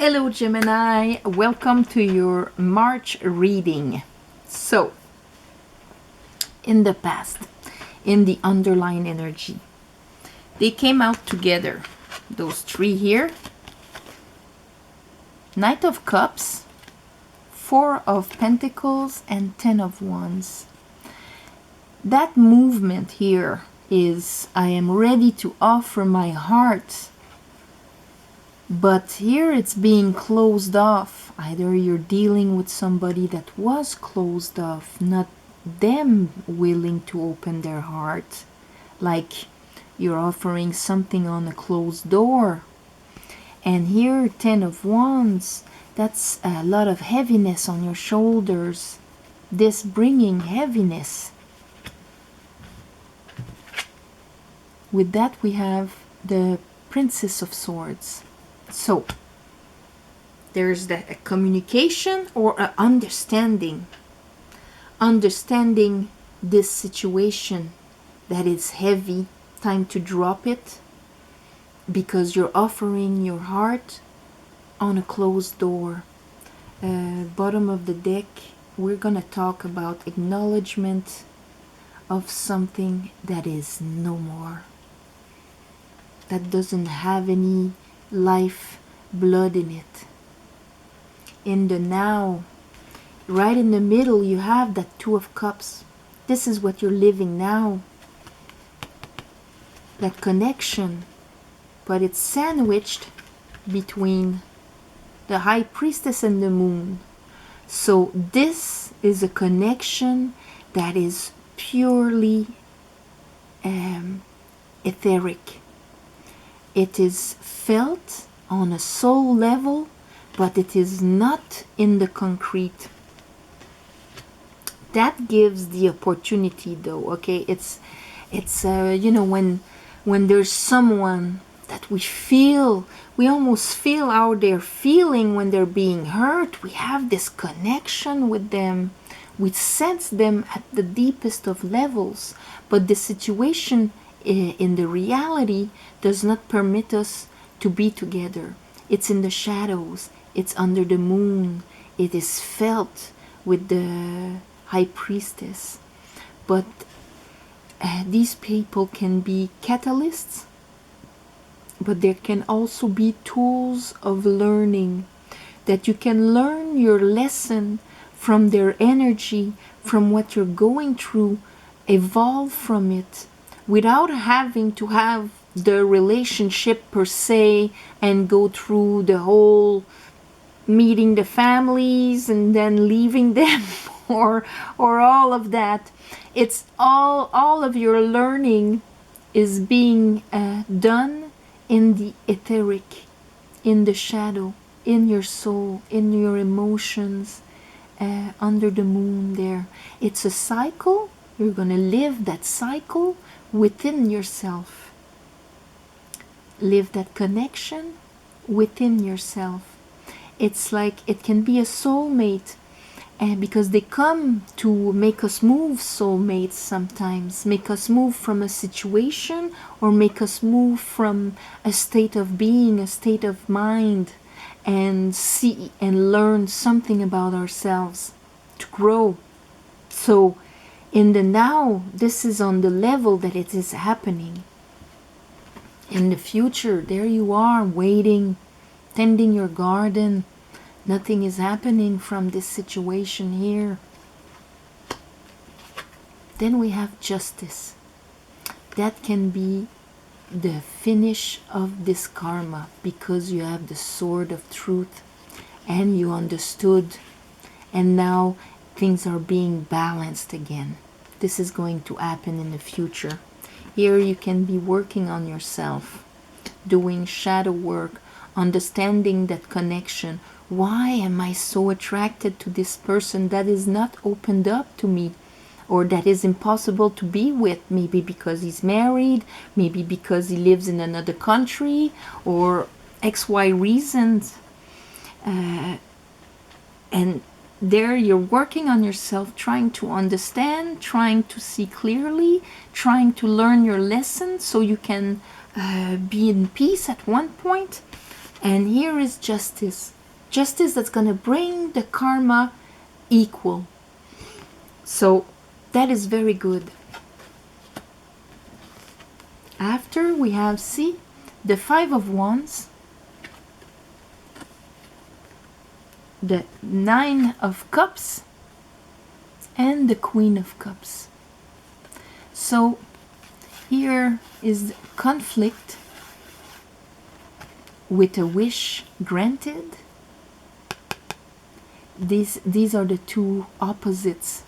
Hello Gemini, welcome to your March reading. So, in the past, in the underlying energy, they came out together. Those three here. Knight of Cups, Four of Pentacles, and Ten of Wands. That movement here is, I am ready to offer my heart. But here it's being closed off. Either you're dealing with somebody that was closed off, not them willing to open their heart. Like you're offering something on a closed door. And here, Ten of Wands, that's a lot of heaviness on your shoulders. This bringing heaviness. With that we have the Princess of Swords. So, there's a communication or an understanding. Understanding this situation that is heavy, time to drop it. Because you're offering your heart on a closed door. Bottom of the deck, we're going to talk about acknowledgement of something that is no more. That doesn't have any life blood in it. In the now, right in the middle, you have that Two of Cups. This is what you're living now. That connection, but it's sandwiched between the High Priestess and the Moon. So this is a connection that is purely etheric. It is felt on a soul level, but it is not in the concrete. That gives the opportunity, though. Okay, it's you know, when there's someone that we almost feel how they're feeling when they're being hurt. We have this connection with them. We sense them at the deepest of levels, but the situation in the reality does not permit us to be together. It's in the shadows. It's under the moon. It is felt with the High Priestess. But these people can be catalysts, but there can also be tools of learning, that you can learn your lesson from their energy, from what you're going through, evolve from it, without having to have the relationship per se and go through the whole meeting the families and then leaving them or all of that. It's all of your learning is being done in the etheric, in the shadow, in your soul, in your emotions, under the moon there. It's a cycle. You're going to live that cycle within yourself. Live that connection within yourself. It's like it can be a soulmate, because they come to make us move, soulmates sometimes. Make us move from a situation or make us move from a state of being, a state of mind, and see and learn something about ourselves to grow. So in the now, this is on the level that it is happening. In the future, there you are, waiting, tending your garden. Nothing is happening from this situation here. Then we have justice. That can be the finish of this karma, because you have the sword of truth and you understood, and now things are being balanced again. This is going to happen in the future. Here you can be working on yourself, doing shadow work, understanding that connection. Why am I so attracted to this person that is not opened up to me, or that is impossible to be with? Maybe because he's married, maybe because he lives in another country, or XY reasons. And there you're working on yourself, trying to understand, trying to see clearly, trying to learn your lesson so you can be in peace at one point. And here is justice. Justice that's going to bring the karma equal. So that is very good. After we have, see, the Five of Wands, the Nine of Cups, and the Queen of Cups. So here is conflict with a wish granted. These are the two opposites.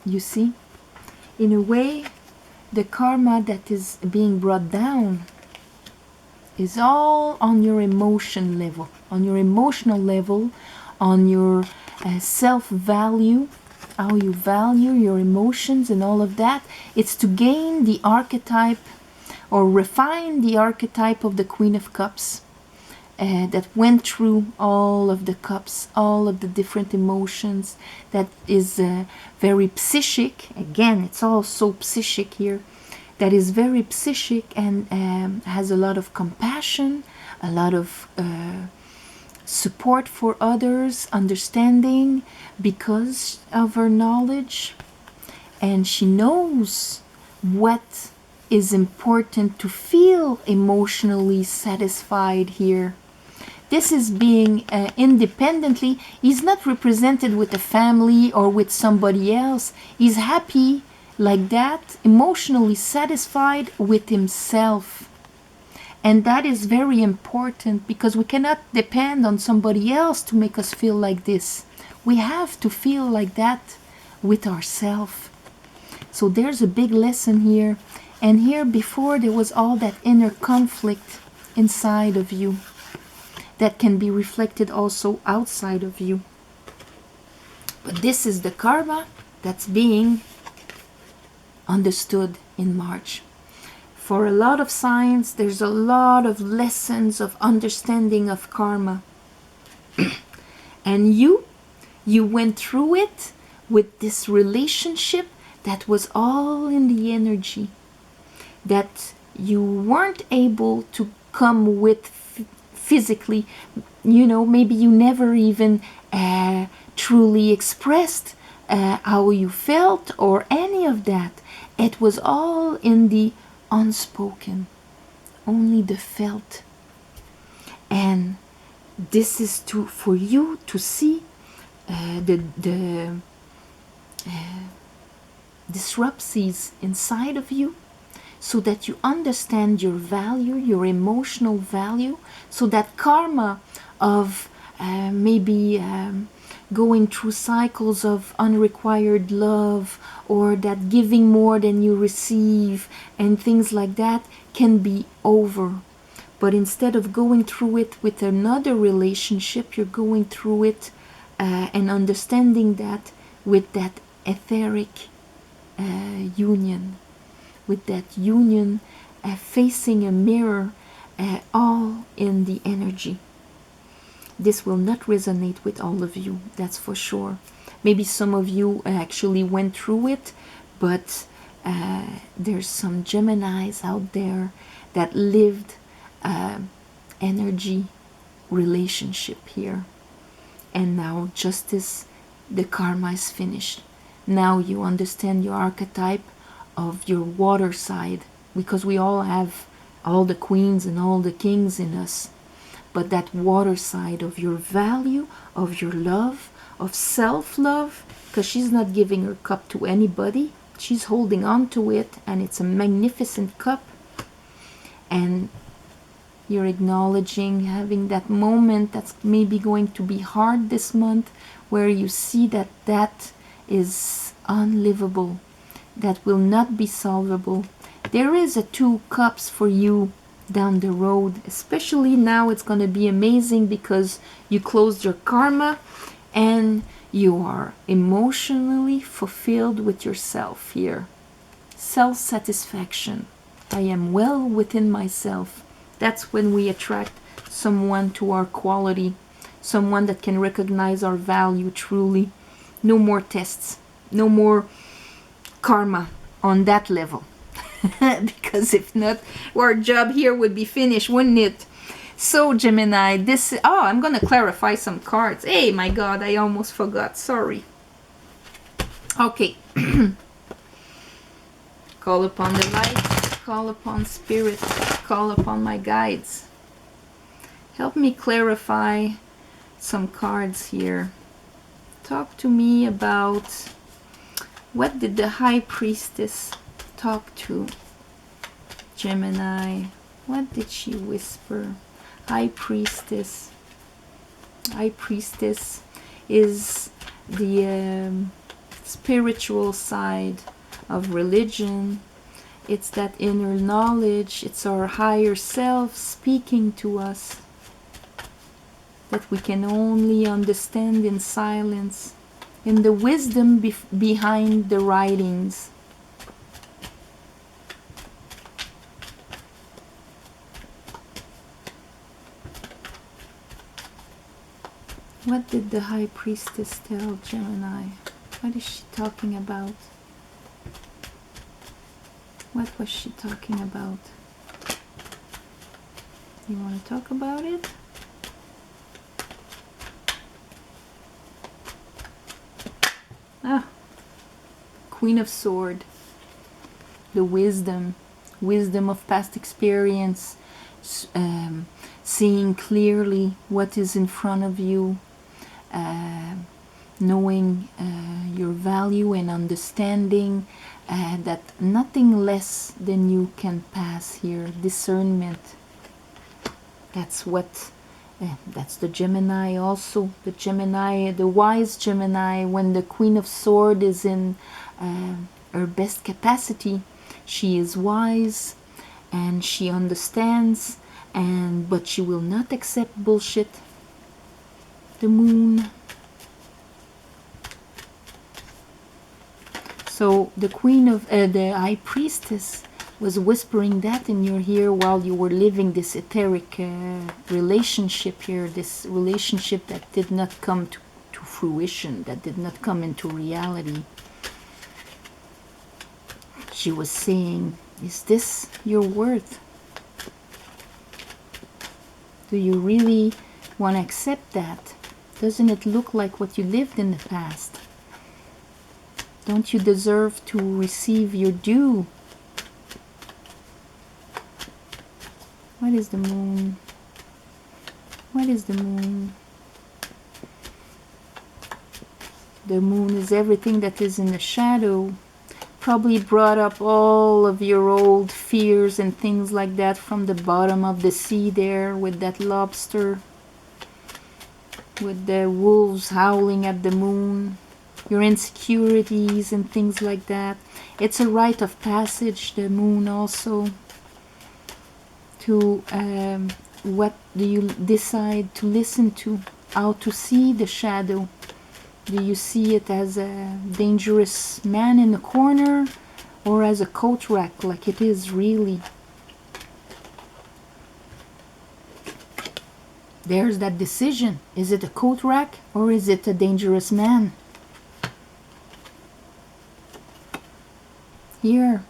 You see? In a way, the karma that is being brought down is all on your emotion level, on your emotional level, on your self-value, how you value your emotions and all of that. It's to gain the archetype or refine the archetype of the Queen of Cups that went through all of the cups, all of the different emotions, that is very psychic. Again, it's all so psychic here. That is very psychic and has a lot of compassion, a lot of support for others, understanding because of her knowledge. And she knows what is important to feel emotionally satisfied here. This is being independently. He's not represented with a family or with somebody else. He's happy like that, emotionally satisfied with himself. And that is very important because we cannot depend on somebody else to make us feel like this. We have to feel like that with ourselves. So there's a big lesson here. And here before there was all that inner conflict inside of you that can be reflected also outside of you. But this is the karma that's being understood in March. For a lot of signs, there's a lot of lessons of understanding of karma. And you went through it with this relationship that was all in the energy, that you weren't able to come with physically. You know, maybe you never even truly expressed how you felt or any of that. It was all in the unspoken, only the felt. And this is for you to see the disruptions inside of you, so that you understand your value, your emotional value, so that karma of maybe going through cycles of unrequited love, or that giving more than you receive and things like that can be over. But instead of going through it with another relationship, you're going through it and understanding that with that etheric union, with that union facing a mirror, all in the energy. This will not resonate with all of you, that's for sure. Maybe some of you actually went through it, but there's some Geminis out there that lived energy relationship here. And now justice, the karma is finished. Now you understand your archetype of your water side, because we all have all the queens and all the kings in us. But that water side of your value, of your love, of self-love, because she's not giving her cup to anybody. She's holding on to it, and it's a magnificent cup. And you're acknowledging, having that moment that's maybe going to be hard this month, where you see that that is unlivable, that will not be solvable. There is a 2 cups for you down the road, especially now. It's going to be amazing because you closed your karma and you are emotionally fulfilled with yourself here. Self-satisfaction. I am well within myself. That's when we attract someone to our quality, someone that can recognize our value truly. No more tests, no more karma on that level. Because if not, our job here would be finished, wouldn't it? So Gemini, this, oh, I'm gonna clarify some cards. Hey, my God, I almost forgot. Sorry. Okay. Call upon the light, call upon spirit, call upon my guides. Help me clarify some cards here. Talk to me about, what did the High Priestess talk to Gemini? What did she whisper? High Priestess. High Priestess is the spiritual side of religion. It's that inner knowledge. It's our higher self speaking to us, that we can only understand in silence, in the wisdom behind the writings. What did the High Priestess tell Gemini? What is she talking about? What was she talking about? You want to talk about it? Ah, Queen of Sword. The wisdom of past experience, seeing clearly what is in front of you, knowing your value and understanding that nothing less than you can pass here. Discernment. That's what, that's the Gemini also. The Gemini, the wise Gemini, when the Queen of Sword is in her best capacity, she is wise and she understands, but she will not accept bullshit. The Moon. So the Queen of the High Priestess was whispering that in your ear while you were living this etheric relationship here, this relationship that did not come to fruition, that did not come into reality. She was saying, is this your worth? Do you really want to accept that? Doesn't it look like what you lived in the past? Don't you deserve to receive your due? What is the Moon? What is the Moon? The Moon is everything that is in the shadow. Probably brought up all of your old fears and things like that from the bottom of the sea there, with that lobster, with the wolves howling at the moon, your insecurities and things like that. It's a rite of passage, the Moon also, to what do you decide to listen to, how to see the shadow. Do you see it as a dangerous man in the corner, or as a coat rack like it is really? There's that decision. Is it a coat rack or is it a dangerous man? Here,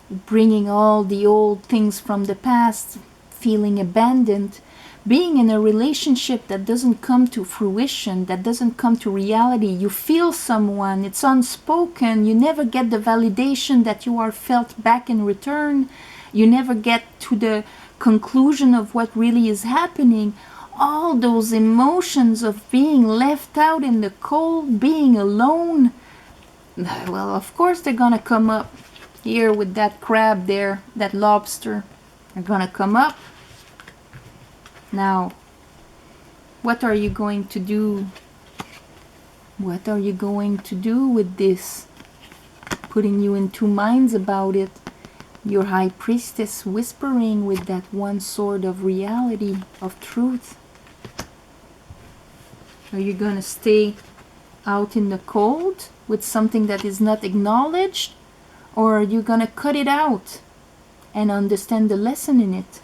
bringing all the old things from the past, feeling abandoned, being in a relationship that doesn't come to fruition, that doesn't come to reality. You feel someone, it's unspoken, you never get the validation that you are felt back in return, you never get to the conclusion of what really is happening. All those emotions of being left out in the cold, being alone, well, of course they're gonna come up here with that crab there, that lobster. They're gonna come up. Now, what are you going to do? What are you going to do with this? Putting you in two minds about it. Your High Priestess whispering with that one sword of reality, of truth. Are you going to stay out in the cold with something that is not acknowledged? Or are you going to cut it out and understand the lesson in it?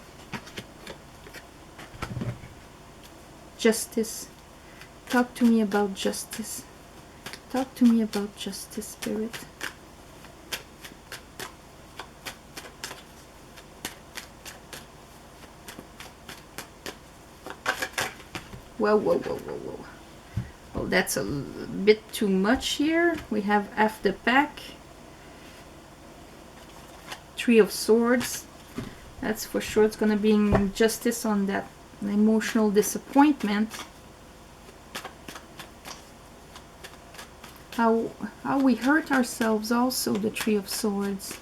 Justice. Talk to me about justice. Talk to me about justice, Spirit. Whoa, whoa, whoa, whoa, whoa. Oh, that's a bit too much here. We have half the pack. Three of Swords. That's for sure. It's gonna be injustice on that emotional disappointment. How we hurt ourselves also, the Three of Swords.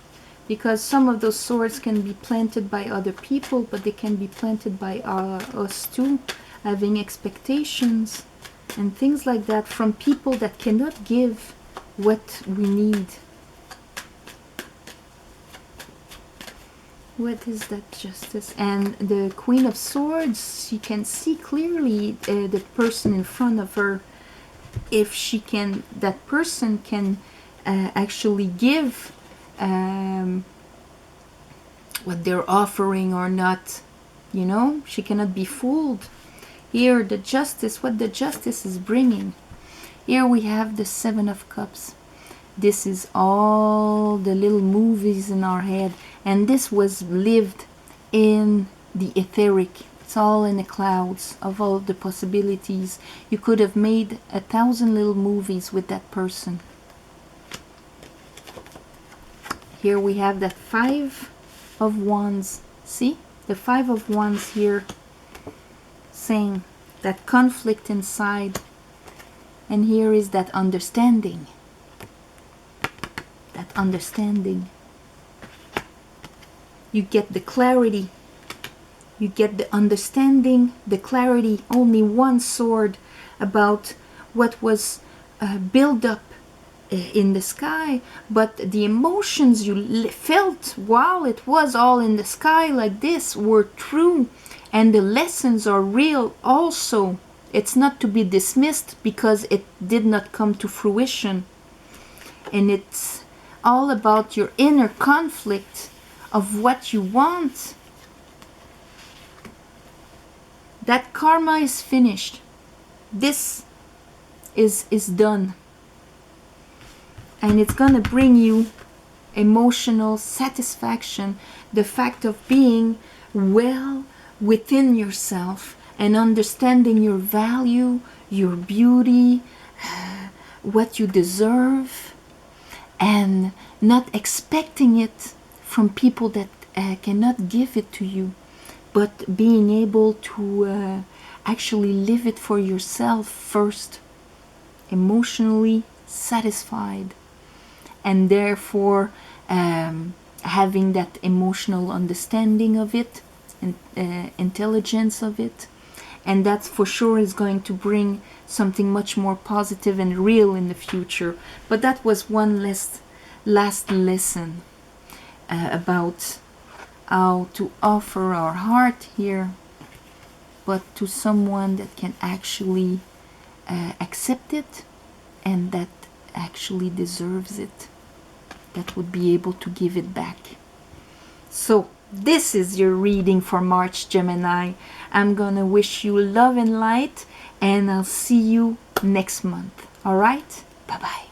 Because some of those swords can be planted by other people, but they can be planted by us too. Having expectations and things like that from people that cannot give what we need. What is that Justice? And the Queen of Swords, she can see clearly the person in front of her. If she can, that person can actually give what they're offering or not. You know, she cannot be fooled. Here, the Justice, what the Justice is bringing. Here we have the Seven of Cups. This is all the little movies in our head. And this was lived in the etheric. It's all in the clouds of all the possibilities. You could have made 1,000 little movies with that person. Here we have that Five of Wands. See? The Five of Wands here. Saying that conflict inside, and here is that understanding. That understanding. You get the clarity, you get the understanding, the clarity. Only one sword about what was built up in the sky, but the emotions you felt while it was all in the sky like this were true. And the lessons are real also. It's not to be dismissed because it did not come to fruition. And it's all about your inner conflict of what you want. That karma is finished. This is done. And it's gonna bring you emotional satisfaction. The fact of being well within yourself and understanding your value, your beauty, what you deserve, and not expecting it from people that cannot give it to you, but being able to actually live it for yourself first, emotionally satisfied, and therefore having that emotional understanding of it, intelligence of it, and that for sure is going to bring something much more positive and real in the future. But that was one last lesson about how to offer our heart here, but to someone that can actually accept it and that actually deserves it, that would be able to give it back. So this is your reading for March, Gemini. I'm gonna wish you love and light, and I'll see you next month. All right? Bye-bye.